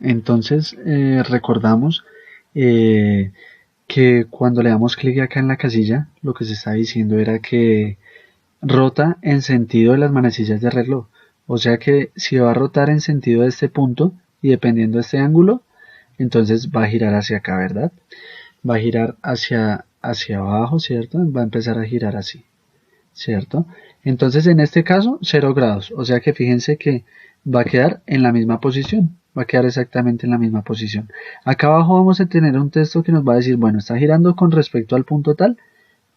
Entonces recordamos eh, que cuando le damos clic acá en la casilla, lo que se está diciendo era que rota en sentido de las manecillas del reloj. O sea que si va a rotar en sentido de este punto y dependiendo de este ángulo, entonces va a girar hacia acá, ¿verdad? Va a girar hacia abajo, ¿cierto? Va a empezar a girar así, ¿cierto? Entonces en este caso 0 grados, o sea que fíjense que va a quedar en la misma posición, va a quedar exactamente en la misma posición. Acá abajo vamos a tener un texto que nos va a decir, bueno, está girando con respecto al punto tal,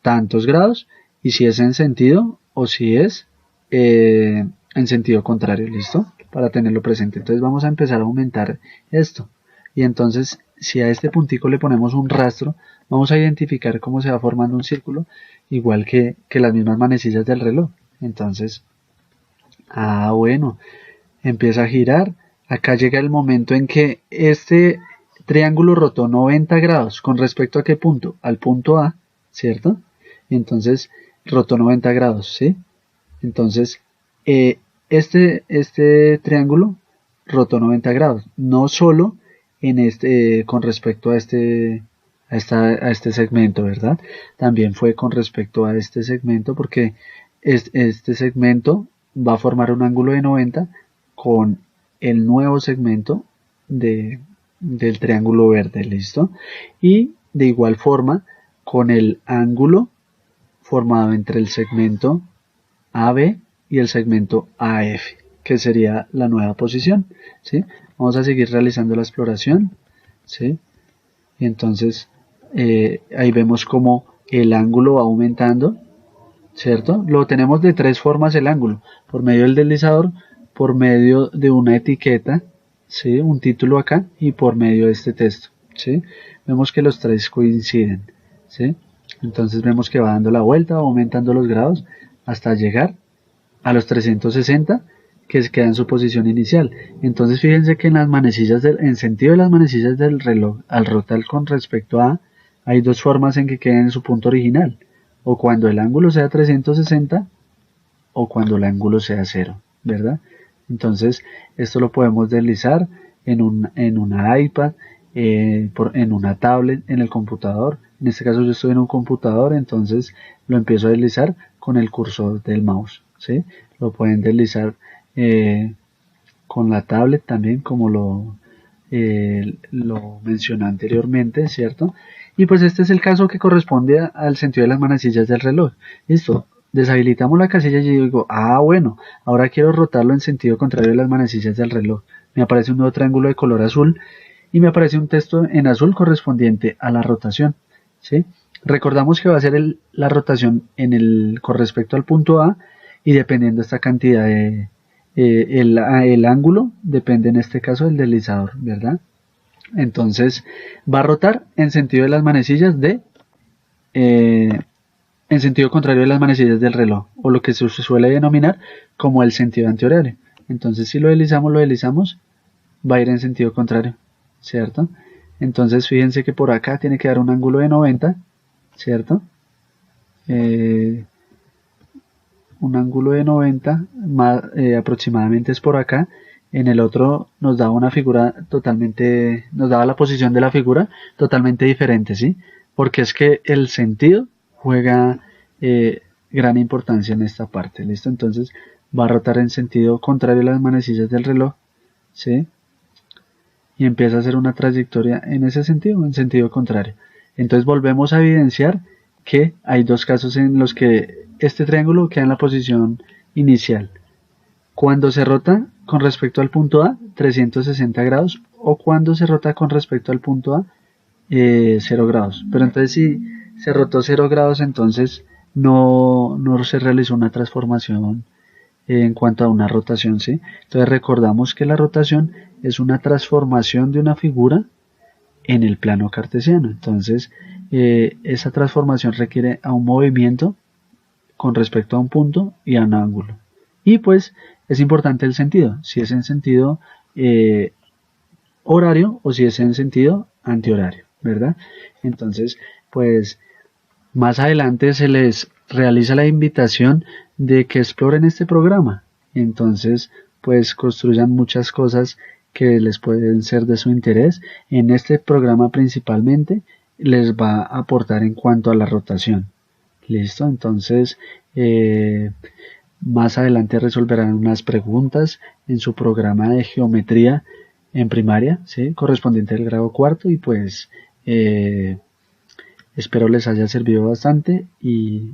tantos grados, y si es en sentido o si es en sentido contrario, ¿listo? Para tenerlo presente. Entonces vamos a empezar a aumentar esto. Y entonces, si a este puntico le ponemos un rastro, vamos a identificar cómo se va formando un círculo, igual que las mismas manecillas del reloj. Entonces, bueno, empieza a girar. Acá llega el momento en que este triángulo rotó 90 grados. ¿Con respecto a qué punto? Al punto A, ¿cierto? Entonces, rotó 90 grados, ¿sí? Entonces, este triángulo rotó 90 grados. No solo con respecto a este segmento, ¿verdad? También fue con respecto a este segmento porque este segmento va a formar un ángulo de 90 con el nuevo segmento del triángulo verde, ¿listo? Y de igual forma con el ángulo formado entre el segmento AB y el segmento AF, que sería la nueva posición, ¿sí? Vamos a seguir realizando la exploración, ¿sí? Y entonces ahí vemos como el ángulo va aumentando, ¿cierto? Lo tenemos de tres formas el ángulo, por medio del deslizador, por medio de una etiqueta, ¿sí? Un título acá y por medio de este texto, ¿sí? Vemos que los tres coinciden, ¿sí? Entonces vemos que va dando la vuelta, va aumentando los grados hasta llegar a los 360 que queda en su posición inicial. Entonces fíjense que en sentido de las manecillas del reloj, al rotar con respecto a, hay dos formas en que queden en su punto original, o cuando el ángulo sea 360 o cuando el ángulo sea 0, ¿verdad? Entonces esto lo podemos deslizar en una iPad, en una tablet, en el computador. En este caso yo estoy en un computador, entonces lo empiezo a deslizar con el cursor del mouse, ¿sí? Lo pueden deslizar con la tablet también, como lo mencioné anteriormente, ¿cierto? Y pues este es el caso que corresponde al sentido de las manecillas del reloj. Listo, deshabilitamos la casilla y yo digo, bueno, ahora quiero rotarlo en sentido contrario de las manecillas del reloj. Me aparece un nuevo triángulo de color azul y me aparece un texto en azul correspondiente a la rotación, ¿sí? Recordamos que va a ser la rotación con respecto al punto A y dependiendo de esta cantidad el ángulo depende en este caso del deslizador, ¿verdad? Entonces va a rotar en sentido de las manecillas en sentido contrario de las manecillas del reloj, o lo que se suele denominar como el sentido antihorario. Entonces si lo deslizamos, va a ir en sentido contrario, ¿cierto? Entonces fíjense que por acá tiene que dar un ángulo de 90, ¿cierto? Un ángulo de 90 aproximadamente es por acá. En el otro nos daba una figura totalmente, nos daba la posición de la figura totalmente diferente, ¿sí? Porque es que el sentido juega gran importancia en esta parte, ¿listo? Entonces va a rotar en sentido contrario a las manecillas del reloj, ¿sí? Y empieza a hacer una trayectoria en ese sentido, en sentido contrario. Entonces volvemos a evidenciar que hay dos casos en los que este triángulo queda en la posición inicial. Cuando se rota con respecto al punto A, 360 grados, o cuando se rota con respecto al punto A, 0 grados. Pero entonces si se rotó 0 grados, entonces no se realizó una transformación en cuanto a una rotación, ¿sí? Entonces recordamos que la rotación es una transformación de una figura en el plano cartesiano. Entonces esa transformación requiere a un movimiento con respecto a un punto y a un ángulo. Y pues es importante el sentido, si es en sentido horario o si es en sentido antihorario, ¿verdad? Entonces, pues más adelante se les realiza la invitación de que exploren este programa. Entonces, pues construyan muchas cosas que les pueden ser de su interés. En este programa principalmente les va a aportar en cuanto a la rotación. Listo, entonces más adelante resolverán unas preguntas en su programa de geometría en primaria, ¿sí? Correspondiente al grado cuarto, y pues espero les haya servido bastante y